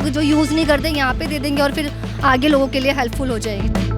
लोग जो यूज़ नहीं करते यहाँ पे दे देंगे और फिर आगे लोगों के लिए हेल्पफुल हो जाएगी।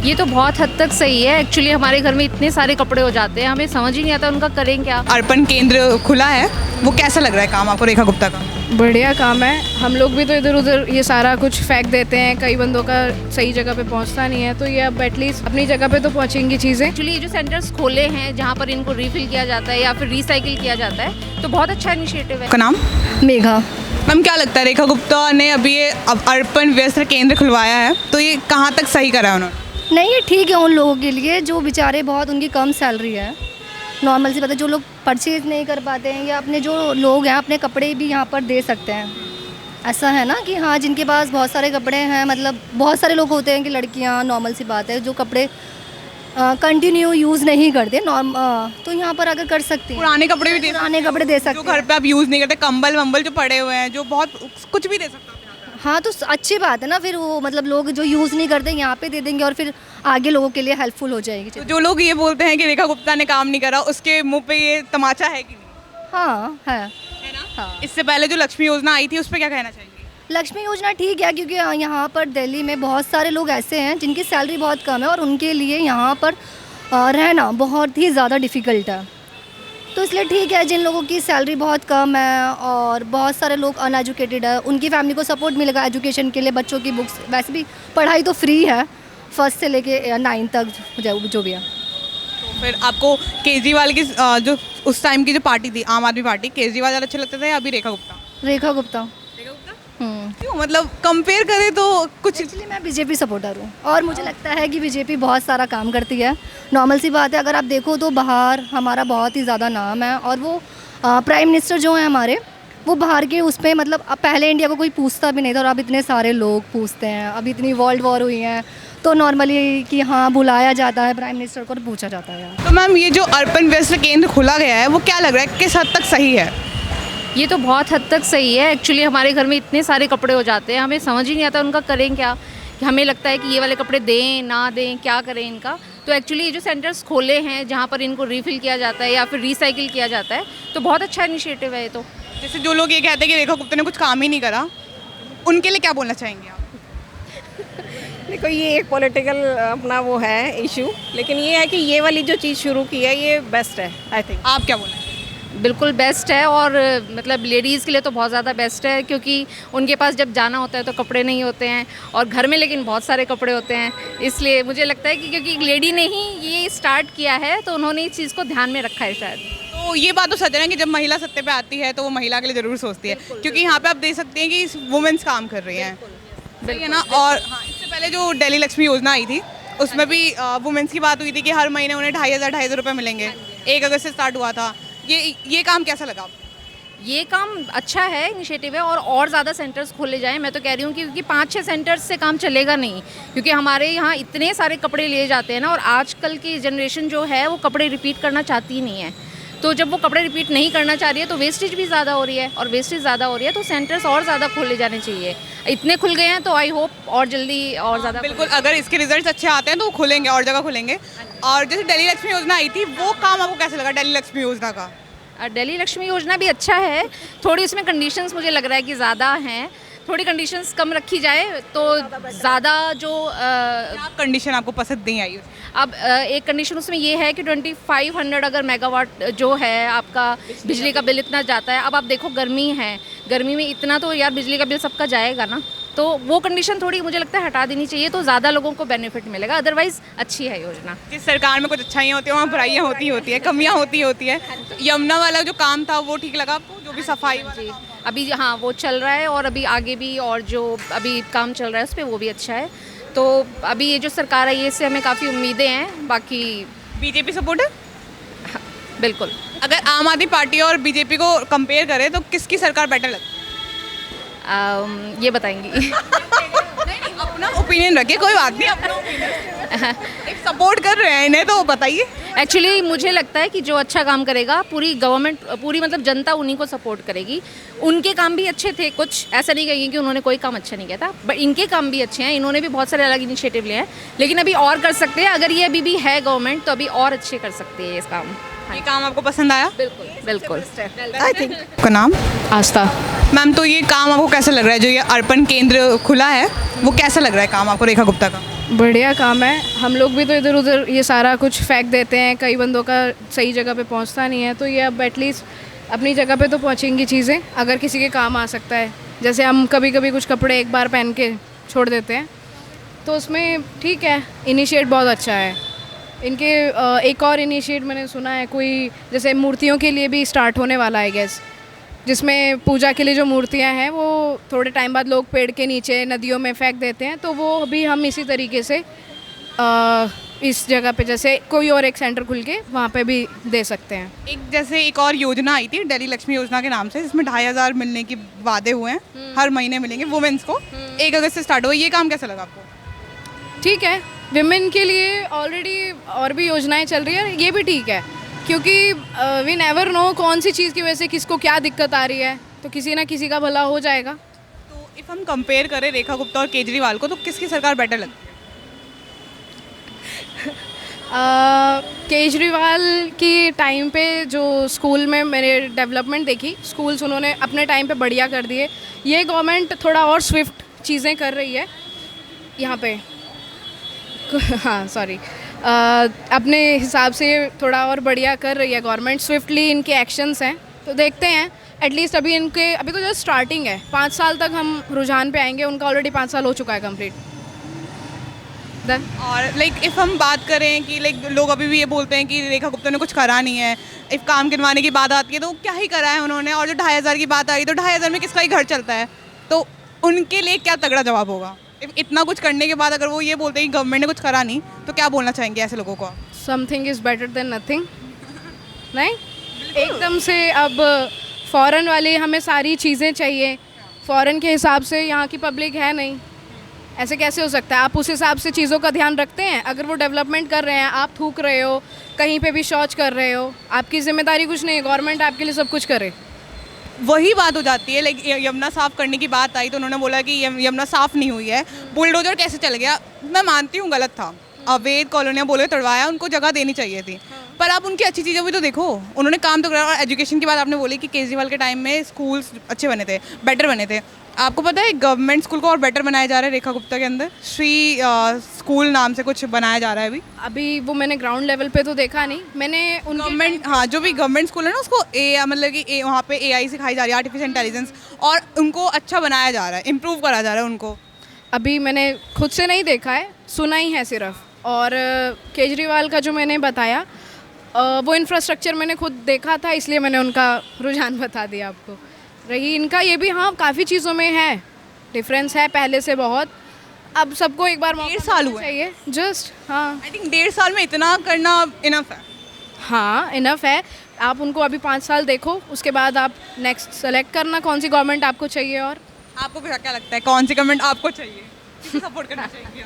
ये तो बहुत हद तक सही है। एक्चुअली हमारे घर में इतने सारे कपड़े हो जाते हैं, हमें समझ ही नहीं आता उनका करें क्या। अर्पण केंद्र खुला है, वो कैसा लग रहा है काम आपको रेखा गुप्ता का? बढ़िया काम है। हम लोग भी तो इधर उधर ये सारा कुछ फेंक देते हैं, कई बंदों का सही जगह पे पहुंचता नहीं है, तो ये अब एटलीस्ट अपनी जगह पे तो पहुंचेंगी चीज़ें। एक्चुअली ये जो सेंटर्स खोले हैं जहाँ पर इनको रिफिल किया जाता है या फिर रिसाइकिल किया जाता है, तो बहुत अच्छा इनिशिएटिव है। आपका नाम? मेघा। मैम क्या लगता है रेखा गुप्ता ने अभी ये अर्पण वस्त्र केंद्र खुलवाया है, तो ये कहाँ तक सही करा है उन्होंने? नहीं, ये ठीक है उन लोगों के लिए जो बेचारे बहुत उनकी कम सैलरी है। नॉर्मल सी बात है, जो लोग परचेज नहीं कर पाते हैं या अपने जो लोग हैं अपने कपड़े भी यहाँ पर दे सकते हैं। ऐसा है ना कि हाँ, जिनके पास बहुत सारे कपड़े हैं, मतलब बहुत सारे लोग होते हैं कि लड़कियाँ, नॉर्मल सी बात है, जो कपड़े कंटिन्यू यूज़ नहीं करते तो यहाँ पर अगर कर सकते हैं, पुराने कपड़े भी दे पुराने कपड़े दे सकते जो हैं। घर पे आप यूज़ नहीं करते, कंबल वंबल जो पड़े हुए हैं, जो बहुत कुछ भी दे सकते हो। हाँ, तो अच्छी बात है ना, फिर वो मतलब लोग जो यूज़ नहीं करते यहाँ पे दे देंगे और फिर आगे लोगों के लिए हेल्पफुल हो जाएगी। तो जो लोग ये बोलते हैं कि रेखा गुप्ता ने काम नहीं करा, उसके मुंह पे ये तमाचा है कि नहीं? हाँ है ना? हाँ। इससे पहले जो लक्ष्मी योजना आई थी उस पर क्या कहना चाहिए? लक्ष्मी योजना ठीक है, क्योंकि यहाँ पर दिल्ली में बहुत सारे लोग ऐसे हैं जिनकी सैलरी बहुत कम है और उनके लिए यहाँ पर रहना बहुत ही ज़्यादा डिफ़िकल्ट है। तो इसलिए ठीक है, जिन लोगों की सैलरी बहुत कम है और बहुत सारे लोग अनएजुकेटेड है, उनकी फैमिली को सपोर्ट मिलेगा एजुकेशन के लिए। बच्चों की बुक्स, वैसे भी पढ़ाई तो फ्री है, 1st से लेके 9 तक जो भी है। तो फिर आपको केजरीवाल की जो उस टाइम की जो पार्टी थी, आम आदमी पार्टी, केजरीवाल ज़्यादा अच्छे लगते थे या अभी रेखा गुप्ता? रेखा गुप्ता। क्यों, मतलब कंपेयर करें तो कुछ? एक्चुअली मैं बीजेपी सपोर्टर हूँ और मुझे लगता है कि बीजेपी बहुत सारा काम करती है। नॉर्मल सी बात है, अगर आप देखो तो बाहर हमारा बहुत ही ज़्यादा नाम है और वो प्राइम मिनिस्टर जो हैं हमारे, वो बाहर के उस पर मतलब अब पहले इंडिया को कोई पूछता भी नहीं था और अब इतने सारे लोग पूछते हैं। अब इतनी वर्ल्ड वॉर हुई हैं तो नॉर्मली कि हाँ, बुलाया जाता है प्राइम मिनिस्टर को और पूछा जाता है। तो मैम ये जो अर्पण वस्त्र केंद्र खुला गया है, वो क्या लग रहा है किस हद तक सही है? ये तो बहुत हद तक सही है। एक्चुअली हमारे घर में इतने सारे कपड़े हो जाते हैं, हमें समझ ही नहीं आता उनका करें क्या। कि हमें लगता है कि ये वाले कपड़े दें ना दें, क्या करें इनका। तो एक्चुअली ये जो सेंटर्स खोले हैं जहाँ पर इनको रिफ़िल किया जाता है या फिर रिसाइकिल किया जाता है, तो बहुत अच्छा इनिशिएटिव है ये तो। जैसे जो लोग ये कहते हैं कि रेखा गुप्ता ने कुछ काम ही नहीं करा, उनके लिए क्या बोलना चाहेंगे आप? देखो, ये एक पॉलिटिकल अपना वो है इशू, लेकिन ये है कि ये वाली जो चीज़ शुरू की है ये बेस्ट है, आई थिंक। आप क्या बोलें? बिल्कुल बेस्ट है और मतलब लेडीज़ के लिए तो बहुत ज़्यादा बेस्ट है, क्योंकि उनके पास जब जाना होता है तो कपड़े नहीं होते हैं और घर में लेकिन बहुत सारे कपड़े होते हैं। इसलिए मुझे लगता है कि क्योंकि एक लेडी ने ही ये स्टार्ट किया है तो उन्होंने इस चीज़ को ध्यान में रखा है शायद। तो ये बात तो सच है कि जब महिला सत्ते पे आती है तो वो महिला के लिए ज़रूर सोचती है, क्योंकि यहाँ पे आप देख सकते हैं कि वुमेन्स काम कर रही हैं, सही है ना? और हाँ, इससे पहले जो दिल्ली लक्ष्मी योजना आई थी उसमें भी वुमेन्स की बात हुई थी कि हर महीने उन्हें 2,500 रुपये मिलेंगे। 1 अगस्त से स्टार्ट हुआ था। ये काम कैसा लगा आपको? ये काम अच्छा है, इनिशिएटिव है और ज़्यादा सेंटर्स खोले जाएं। मैं तो कह रही हूँ क्योंकि 5-6 सेंटर्स से काम चलेगा नहीं, क्योंकि हमारे यहाँ इतने सारे कपड़े लिए जाते हैं ना, और आजकल की जनरेशन जो है वो कपड़े रिपीट करना चाहती ही नहीं है। तो जब वो कपड़े रिपीट नहीं करना चाह रही है तो वेस्टेज भी ज़्यादा हो रही है, और वेस्टेज ज़्यादा हो रही है तो सेंटर्स और ज़्यादा खोले जाने चाहिए। इतने खुल गए हैं तो आई होप और जल्दी और ज़्यादा। बिल्कुल, अगर इसके रिजल्ट्स अच्छे आते हैं तो वो खुलेंगे और जगह खुलेंगे। और जैसे दिल्ली लक्ष्मी योजना आई थी, वो काम आपको कैसा लगा दिल्ली लक्ष्मी योजना का? दिल्ली लक्ष्मी योजना भी अच्छा है, थोड़ी उसमें कंडीशंस मुझे लग रहा है कि ज़्यादा हैं, थोड़ी कंडीशंस कम रखी जाए तो ज़्यादा जो क्या कंडीशन आपको पसंद नहीं आई? अब एक कंडीशन उसमें ये है कि 2500 अगर मेगावाट जो है आपका बिजली का बिल इतना जाता है। अब आप देखो गर्मी है, गर्मी में इतना तो यार बिजली का बिल सबका जाएगा ना, तो वो कंडीशन थोड़ी मुझे लगता है हटा देनी चाहिए, तो ज़्यादा लोगों को बेनिफिट मिलेगा। अदरवाइज़ अच्छी है योजना। जिस सरकार में कुछ अच्छाइयाँ होती हैं वहाँ बुराइयाँ होती है, कमियाँ होती है। तो यमुना वाला जो काम था वो ठीक लगा आपको, जो भी सफाई जी अभी हाँ वो चल रहा है, और अभी आगे भी और जो अभी काम चल रहा है उस पर वो भी अच्छा है। तो अभी ये जो सरकार आई है इससे हमें काफ़ी उम्मीदें हैं। बाकी बीजेपी सपोर्टर? हाँ, बिल्कुल। अगर आम आदमी पार्टी और बीजेपी को कंपेयर करें तो किसकी सरकार बेटर लगती है? ये बताएंगी। नहीं, अपना ओपिनियन रखिए, कोई बात नहीं, अपना एक सपोर्ट कर रहे हैं इन्हें तो बताइए। एक्चुअली मुझे लगता है कि जो अच्छा काम करेगा पूरी गवर्नमेंट, पूरी मतलब जनता उन्हीं को सपोर्ट करेगी। उनके काम भी अच्छे थे, कुछ ऐसा नहीं कहेंगे कि उन्होंने कोई काम अच्छा नहीं किया था, बट इनके काम भी अच्छे हैं। इन्होंने भी बहुत सारे अलग इनिशिएटिव लिए हैं, लेकिन अभी और कर सकते हैं। अगर ये अभी भी है गवर्नमेंट तो अभी और अच्छे कर सकते हैं इस काम। ये काम आपको पसंद आया? बिल्कुल आई थिंक आपका नाम? आस्था। मैम, तो ये काम आपको कैसा लग रहा है, जो ये अर्पण केंद्र खुला है वो कैसा लग रहा है काम आपको रेखा गुप्ता का? बढ़िया काम है। हम लोग भी तो इधर उधर ये सारा कुछ फेंक देते हैं, कई बंदों का सही जगह पे पहुंचता नहीं है, तो ये अब एटलीस्ट अपनी जगह पे तो पहुंचेंगी चीज़ें, अगर किसी के काम आ सकता है। जैसे हम कभी कभी कुछ कपड़े एक बार पहन के छोड़ देते हैं, तो उसमें ठीक है, इनिशिएट बहुत अच्छा है इनके। एक और इनिशिएट मैंने सुना है कोई, जैसे मूर्तियों के लिए भी स्टार्ट होने वाला है गैस, जिसमें पूजा के लिए जो मूर्तियां हैं वो थोड़े टाइम बाद लोग पेड़ के नीचे नदियों में फेंक देते हैं, तो वो भी हम इसी तरीके से इस जगह पे जैसे कोई और एक सेंटर खुल के वहाँ पे भी दे सकते हैं। जैसे एक और योजना आई थी दिल्ली लक्ष्मी योजना के नाम से, जिसमें 2,500 मिलने के वादे हुए हैं, हर महीने मिलेंगे वुमेन्स को। 1 अगस्त से स्टार्ट हुआ, ये काम कैसा लगा आपको? ठीक है, विमेन के लिए ऑलरेडी और भी योजनाएं चल रही है, ये भी ठीक है, क्योंकि वी नेवर नो कौन सी चीज़ की वजह से किसको क्या दिक्कत आ रही है, तो किसी ना किसी का भला हो जाएगा। तो इफ़ हम कंपेयर करें रेखा गुप्ता और केजरीवाल को, तो किसकी सरकार बेटर लगती है? केजरीवाल की टाइम पे जो स्कूल में मैंने डेवलपमेंट देखी, स्कूल्स उन्होंने अपने टाइम पे बढ़िया कर दिए। ये गवर्नमेंट थोड़ा और स्विफ्ट चीज़ें कर रही है यहाँ पे हाँ सॉरी, अपने हिसाब से थोड़ा और बढ़िया कर रही है गवर्नमेंट, स्विफ्टली इनके एक्शंस हैं, तो देखते हैं। एटलीस्ट अभी अभी तो जस्ट स्टार्टिंग है, 5 साल तक हम रुझान पे आएंगे, उनका ऑलरेडी 5 साल हो चुका है कंप्लीट। और इफ़ हम बात करें कि लोग अभी भी ये बोलते हैं कि रेखा गुप्ता ने कुछ करा नहीं है, इफ़ काम गिनवाने की बात आती है तो क्या ही करा है उन्होंने, और जो 2,500 की बात आई तो 2,500 में किसका ही घर चलता है, तो उनके लिए क्या तगड़ा जवाब होगा? इतना कुछ करने के बाद अगर वो ये बोलते हैं कि गवर्नमेंट ने कुछ करा नहीं, तो क्या बोलना चाहेंगे ऐसे लोगों को? Something is better than nothing. नहीं, एकदम से अब फ़ॉरेन वाले हमें सारी चीज़ें चाहिए, फ़ॉरेन के हिसाब से यहाँ की पब्लिक है नहीं, ऐसे कैसे हो सकता है? आप उस हिसाब से चीज़ों का ध्यान रखते हैं? अगर वो डेवलपमेंट कर रहे हैं, आप थूक रहे हो, कहीं पे भी शौच कर रहे हो, आपकी जिम्मेदारी कुछ नहीं है, गवर्नमेंट आपके लिए सब कुछ करे। वही बात हो जाती है। यमुना साफ़ करने की बात आई तो उन्होंने बोला कि यमुना साफ़ नहीं हुई है, बुलडोजर कैसे चल गया? मैं मानती हूँ गलत था, अवैध कॉलोनियाँ बोले तोड़वाया, उनको जगह देनी चाहिए थी, पर आप उनकी अच्छी चीज़ों भी तो देखो, उन्होंने काम तो करा। और एजुकेशन की बात आपने बोली कि केजरीवाल के टाइम में स्कूल्स अच्छे बने थे, बेटर बने थे। आपको पता है गवर्नमेंट स्कूल को और बेटर बनाया जा रहा है रेखा गुप्ता के अंदर, श्री स्कूल नाम से कुछ बनाया जा रहा है अभी वो मैंने ग्राउंड लेवल पे तो देखा नहीं, मैंने गवर्नमेंट, हाँ, जो भी गवर्नमेंट स्कूल है ना, उसको मतलब कि वहाँ पे AI सिखाई जा रही है, आर्टिफिशियल इंटेलिजेंस, और उनको अच्छा बनाया जा रहा है, इम्प्रूव करा जा रहा है उनको। अभी मैंने खुद से नहीं देखा है, सुना ही है सिर्फ। और केजरीवाल का जो मैंने बताया, वो इंफ्रास्ट्रक्चर मैंने खुद देखा था, इसलिए मैंने उनका रुझान बता दिया आपको। रही इनका, ये भी हाँ काफ़ी चीज़ों में है, डिफरेंस है पहले से बहुत। अब सबको एक बार 1.5 साल हुए चाहिए जस्ट। हाँ, आई थिंक 1.5 साल में इतना करना इनफ है। हाँ इनफ है। आप उनको अभी 5 साल देखो, उसके बाद आप नेक्स्ट सेलेक्ट करना कौन सी गवर्नमेंट आपको चाहिए। और आपको क्या लगता है कौन सी गवर्नमेंट आपको चाहिए, किसे सपोर्ट करना चाहिए?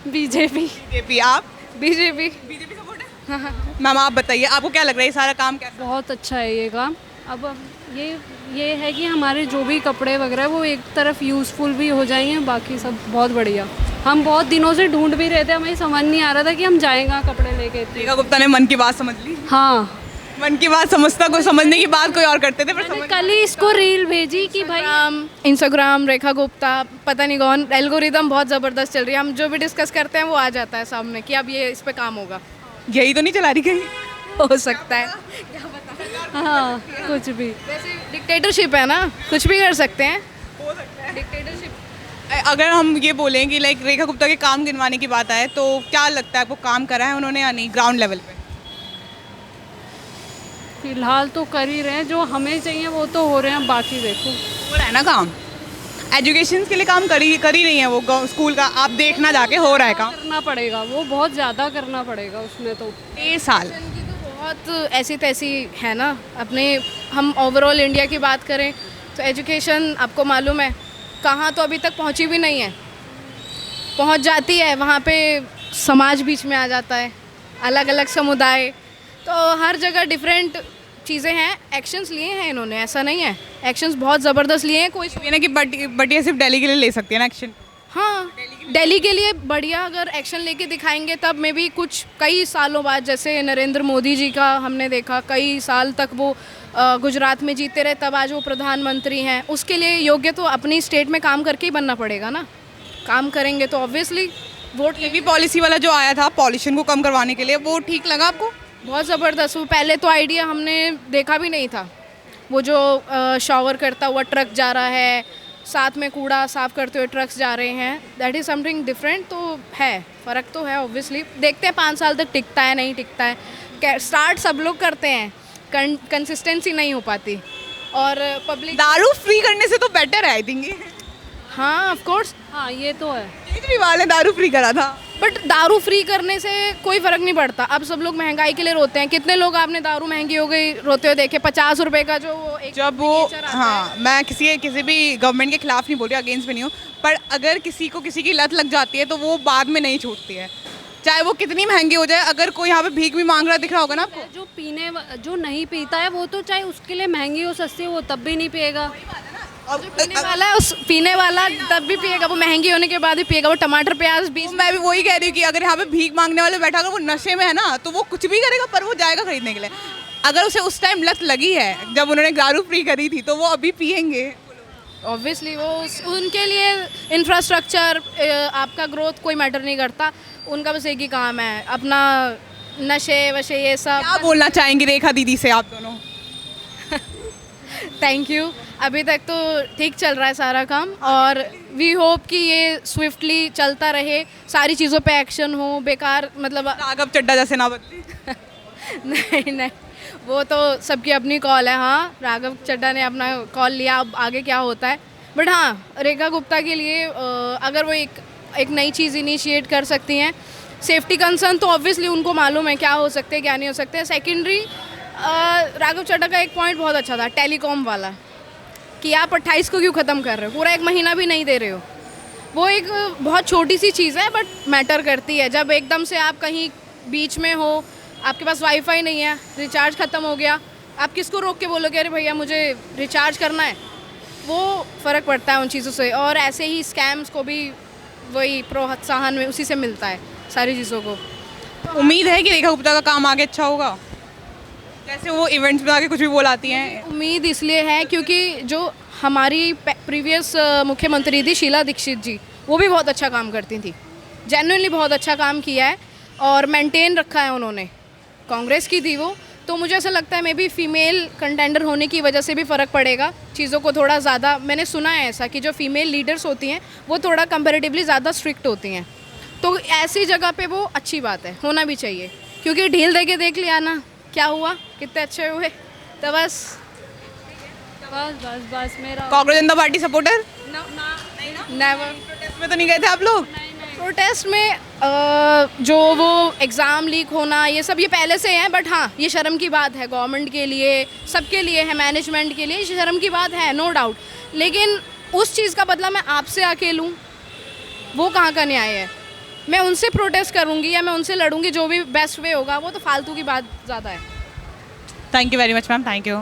बीजेपी। आप? बीजेपी सपोर्ट है? मैम आप बताइए, आपको क्या लग रहा है ये सारा काम कैसा? बहुत अच्छा है ये काम। अब ये है कि हमारे जो भी कपड़े वगैरह वो एक तरफ यूज़फुल भी हो जाएंगे, बाकी सब बहुत बढ़िया। हम बहुत दिनों से ढूंढ भी रहे थे, हमें समझ नहीं आ रहा था कि हम जाएंगा कपड़े लेके। रेखा गुप्ता ने मन की बात समझ ली। हाँ, मन की बात समझता, कोई समझने की बात कोई और करते थे, पर समझ कल ही इसको रील भेजी कि भाई इंस्टाग्राम रेखा गुप्ता, पता नहीं कौन, एल्गोरिदम बहुत ज़बरदस्त चल रही है। हम जो भी डिस्कस करते हैं वो आ जाता है सामने कि अब ये इस पे काम होगा। यही तो नहीं चला रही कहीं? हो सकता है, हाँ कुछ भी। वैसे डिक्टेटरशिप है ना, कुछ भी कर सकते हैं। हो सकता है डिक्टेटरशिप। अगर हम ये बोलें कि रेखा गुप्ता के काम गिनवाने की बात आए, तो क्या लगता है आपको, काम करा है उन्होंने या नहीं ग्राउंड लेवल पे? फिलहाल तो कर ही रहे हैं, जो हमें चाहिए वो तो हो रहे हैं, बाकी देखो। हो रहा है ना काम, एजुकेशन के लिए काम कर ही नहीं है वो स्कूल का, आप देखना जाके हो रहा है काम। करना पड़ेगा, वो बहुत ज़्यादा करना पड़ेगा उसमें तो। 1.5 साल की तो बहुत ऐसी तैसी है ना। अपने हम ओवरऑल इंडिया की बात करें तो एजुकेशन आपको मालूम है कहाँ तो अभी तक पहुँची भी नहीं है, पहुँच जाती है वहाँ पे समाज बीच में आ जाता है, अलग अलग समुदाय, तो हर जगह डिफरेंट चीज़ें हैं। एक्शंस लिए हैं इन्होंने, ऐसा नहीं है, एक्शंस बहुत ज़बरदस्त लिए हैं। कोई ये ना कि बट ये सिर्फ दिल्ली के लिए ले सकती है ना एक्शन? हाँ, दिल्ली के दिल्ली के लिए बढ़िया अगर एक्शन लेके दिखाएंगे तब मे भी कुछ कई सालों बाद, जैसे नरेंद्र मोदी जी का हमने देखा कई साल तक वो गुजरात में जीते रहे, तब आज वो प्रधानमंत्री हैं। उसके लिए योग्य तो अपनी स्टेट में काम करके ही बनना पड़ेगा ना। काम करेंगे तो ऑब्वियसली वोट। ये भी पॉलिसी वाला जो आया था पॉल्यूशन को कम करवाने के लिए, वो ठीक लगा आपको? बहुत ज़बरदस्त। वो पहले तो आइडिया हमने देखा भी नहीं था। वो जो शॉवर करता हुआ ट्रक जा रहा है, साथ में कूड़ा साफ करते हुए ट्रक्स जा रहे हैं, दैट इज़ समथिंग डिफरेंट। तो है, फ़र्क तो है ऑब्वियसली। देखते हैं 5 साल तक टिकता है नहीं टिकता है। स्टार्ट सब लोग करते हैं, कंसिस्टेंसी नहीं हो पाती। और पब्लिक दारू फ्री करने से तो बेटर है आई थिंक। हाँ ऑफ कोर्स, हाँ ये तो है। केजरीवाल ने दारू फ्री करा था। बट दारू फ्री करने से कोई फ़र्क नहीं पड़ता। अब सब लोग महंगाई के लिए रोते हैं। कितने लोग आपने दारू महंगी हो गई रोते हुए देखे? 50 रुपए का जो वो एक जब वो miniature आता है। हाँ, मैं किसी भी गवर्नमेंट के खिलाफ नहीं बोल रही, अगेंस्ट भी नहीं हूँ, पर अगर किसी को किसी की लत लग जाती है तो वो बाद में नहीं छूटती है, चाहे वो कितनी महंगी हो जाए। अगर कोई यहाँ पे भीख भी मांग रहा दिख रहा होगा ना आपको, जो नहीं पीता है वो तो चाहे उसके लिए महंगी हो सस्ती हो वो तब भी नहीं पिएगा। और पीने वाला तब भी पिएगा, वो महंगी होने के बाद भी पिएगा। वो टमाटर प्याज 20। मैं भी वही कह रही हूँ कि अगर यहाँ पे भीख मांगने वाले बैठा, अगर वो नशे में है ना तो वो कुछ भी करेगा, पर वो जाएगा खरीदने के लिए। अगर उसे उस टाइम लत लगी है जब उन्होंने दारू फ्री करी थी, तो वो अभी पियेंगे। ऑब्वियसली वो उनके लिए इंफ्रास्ट्रक्चर, आपका ग्रोथ कोई मैटर नहीं करता। उनका बस एक ही काम है, अपना नशे वशे ये सब। क्या बोलना चाहेंगी रेखा दीदी से आप दोनों? Thank you. अभी तक तो ठीक चल रहा है सारा काम, और वी होप कि ये स्विफ्टली चलता रहे, सारी चीज़ों पे एक्शन हो। बेकार मतलब राघव चड्डा जैसे ना बदले। नहीं, वो तो सबकी अपनी कॉल है। हाँ, राघव चड्डा ने अपना कॉल लिया, अब आगे क्या होता है। बट हाँ, रेखा गुप्ता के लिए अगर वो एक नई चीज़ इनिशिएट कर सकती हैं, सेफ्टी कंसर्न तो ऑब्वियसली उनको मालूम है क्या हो सकते हैं क्या नहीं हो सकते। सेकेंडरी, राघव चड्डा का एक पॉइंट बहुत अच्छा था, टेलीकॉम वाला, कि आप 28 को क्यों ख़त्म कर रहे हो, पूरा 1 महीना भी नहीं दे रहे हो। वो एक बहुत छोटी सी चीज़ है बट मैटर करती है। जब एकदम से आप कहीं बीच में हो, आपके पास वाईफाई नहीं है, रिचार्ज ख़त्म हो गया, आप किसको रोक के बोलोगे अरे भैया मुझे रिचार्ज करना है? वो फ़र्क पड़ता है उन चीज़ों से। और ऐसे ही स्कैम्स को भी वही प्रोत्साहन में उसी से मिलता है सारी चीज़ों को। उम्मीद है कि रेखा गुप्ता का काम आगे अच्छा होगा, जैसे वो इवेंट्स बना के कुछ भी बोलाती हैं। उम्मीद इसलिए है क्योंकि जो हमारी प्रीवियस मुख्यमंत्री थी शीला दीक्षित जी, वो भी बहुत अच्छा काम करती थी, जेन्युइनली बहुत अच्छा काम किया है और मेंटेन रखा है उन्होंने। कांग्रेस की थी वो, तो मुझे ऐसा लगता है मे बी फीमेल कंटेंडर होने की वजह से भी फ़र्क पड़ेगा चीज़ों को थोड़ा ज़्यादा। मैंने सुना है ऐसा कि जो फीमेल लीडर्स होती हैं वो थोड़ा कंपैरेटिवली ज़्यादा स्ट्रिक्ट होती हैं, तो ऐसी जगह पे वो अच्छी बात है, होना भी चाहिए। क्योंकि ढील दे के देख लिया ना क्या हुआ, कितने अच्छे हुए। तो बस मेरा कांग्रेस जनता पार्टी सपोर्टर नेवर। प्रोटेस्ट में तो नहीं गए थे आप लोग? प्रोटेस्ट में जो वो एग्ज़ाम लीक होना ये सब ये पहले से है, बट हाँ ये शर्म की बात है गवर्नमेंट के लिए, सबके लिए है, मैनेजमेंट के लिए शर्म की बात है, नो डाउट। लेकिन उस चीज़ का बदला मैं आपसे आके लूँ, वो कहाँ का न्याय है? मैं उनसे प्रोटेस्ट करूँगी या मैं उनसे लड़ूंगी, जो भी बेस्ट वे होगा, वो तो फालतू की बात ज़्यादा है। Thank you very much ma'am, thank you.